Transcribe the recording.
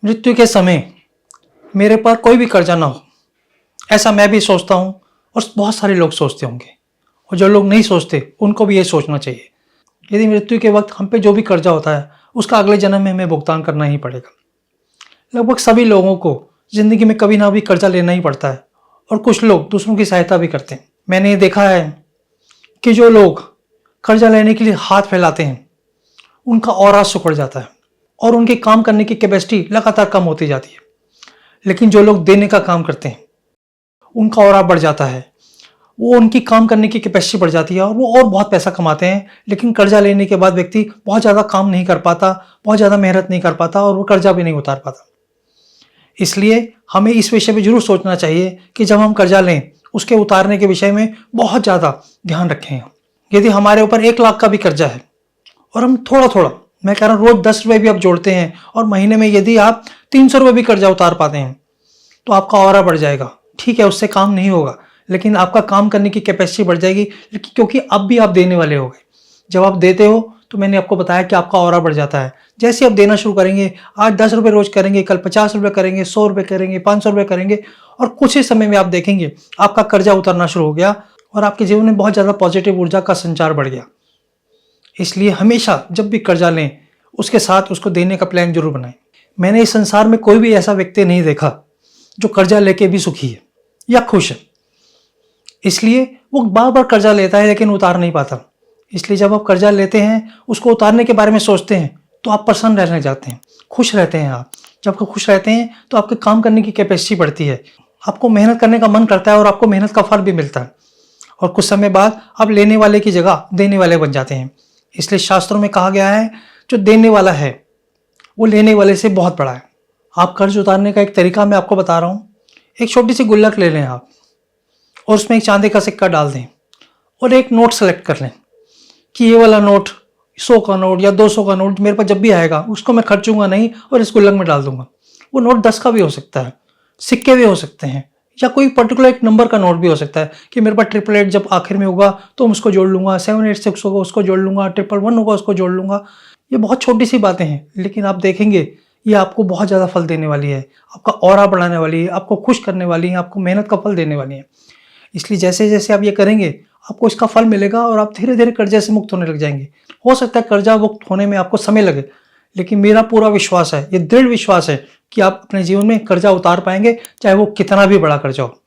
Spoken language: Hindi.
मृत्यु के समय मेरे पर कोई भी कर्जा ना हो, ऐसा मैं भी सोचता हूँ और बहुत सारे लोग सोचते होंगे। और जो लोग नहीं सोचते उनको भी ये सोचना चाहिए। यदि मृत्यु के वक्त हम पे जो भी कर्जा होता है उसका अगले जन्म में हमें भुगतान करना ही पड़ेगा। लगभग सभी लोगों को जिंदगी में कभी ना भी कर्जा लेना ही पड़ता है और कुछ लोग दूसरों की सहायता भी करते हैं। मैंने ये देखा है कि जो लोग कर्जा लेने के लिए हाथ फैलाते हैं उनका ऑरा सिकुड़ जाता है और उनके काम करने की कैपेसिटी लगातार कम होती जाती है। लेकिन जो लोग देने का काम करते हैं उनका ऑरा बढ़ जाता है, वो उनकी काम करने की कैपेसिटी बढ़ जाती है और वो और बहुत पैसा कमाते हैं। लेकिन कर्जा लेने के बाद व्यक्ति बहुत ज़्यादा काम नहीं कर पाता, बहुत ज़्यादा मेहनत नहीं कर पाता और वो कर्जा भी नहीं उतार पाता। इसलिए हमें इस विषय में जरूर सोचना चाहिए कि जब हम कर्जा लें उसके उतारने के विषय में बहुत ज़्यादा ध्यान रखें। यदि हमारे ऊपर 1 लाख का भी कर्जा है और हम थोड़ा थोड़ा, मैं कह रहा हूँ रोज 10 रुपये भी आप जोड़ते हैं और महीने में यदि आप 300 रुपये भी कर्जा उतार पाते हैं तो आपका ऑरा बढ़ जाएगा। ठीक है, उससे काम नहीं होगा लेकिन आपका काम करने की कैपेसिटी बढ़ जाएगी, लेकिन क्योंकि अब भी आप देने वाले हो गए। जब आप देते हो तो मैंने आपको बताया कि आपका ऑरा बढ़ जाता है। जैसे आप देना शुरू करेंगे, आज 10 रुपये रोज करेंगे, कल 50 रुपये करेंगे, 100 रुपये करेंगे, 500 रुपये करेंगे और कुछ ही समय में आप देखेंगे आपका कर्जा उतरना शुरू हो गया और आपके जीवन में बहुत ज़्यादा पॉजिटिव ऊर्जा का संचार बढ़ गया। इसलिए हमेशा जब भी कर्जा लें उसके साथ उसको देने का प्लान जरूर बनाएं। मैंने इस संसार में कोई भी ऐसा व्यक्ति नहीं देखा जो कर्जा लेके भी सुखी है या खुश है। इसलिए वो बार बार कर्जा लेता है लेकिन उतार नहीं पाता। इसलिए जब आप कर्जा लेते हैं, उसको उतारने के बारे में सोचते हैं तो आप प्रसन्न रहने जाते हैं, खुश रहते हैं। आप जब खुश रहते हैं तो आपके काम करने की कैपेसिटी बढ़ती है, आपको मेहनत करने का मन करता है और आपको मेहनत का फल भी मिलता है। और कुछ समय बाद आप लेने वाले की जगह देने वाले बन जाते हैं। इसलिए शास्त्रों में कहा गया है जो देने वाला है वो लेने वाले से बहुत बड़ा है। आप कर्ज उतारने का एक तरीका मैं आपको बता रहा हूँ। एक छोटी सी गुल्लक ले लें आप और उसमें एक चांदी का सिक्का डाल दें और एक नोट सेलेक्ट कर लें कि ये वाला नोट 100 का नोट या 200 का नोट मेरे पास जब भी आएगा उसको मैं खर्चूंगा नहीं और इस गुल्लक में डाल दूंगा। वो नोट 10 का भी हो सकता है, सिक्के भी हो सकते हैं या कोई पर्टिकुलर एक नंबर का नोट भी हो सकता है कि मेरे पास 888 जब आखिर में होगा तो मैं उसको जोड़ लूंगा, 786 होगा उसको जोड़ लूंगा, 111 होगा उसको जोड़ लूंगा। ये बहुत छोटी सी बातें हैं लेकिन आप देखेंगे ये आपको बहुत ज़्यादा फल देने वाली है, आपका ऑरा बढ़ाने वाली है, आपको खुश करने वाली है, आपको मेहनत का फल देने वाली है। इसलिए जैसे जैसे आप ये करेंगे आपको इसका फल मिलेगा और आप धीरे धीरे कर्जे से मुक्त होने लग जाएंगे। हो सकता है कर्जा मुक्त होने में आपको समय लगे, लेकिन मेरा पूरा विश्वास है, ये दृढ़ विश्वास है कि आप अपने जीवन में कर्जा उतार पाएंगे, चाहे वो कितना भी बड़ा कर्जा हो।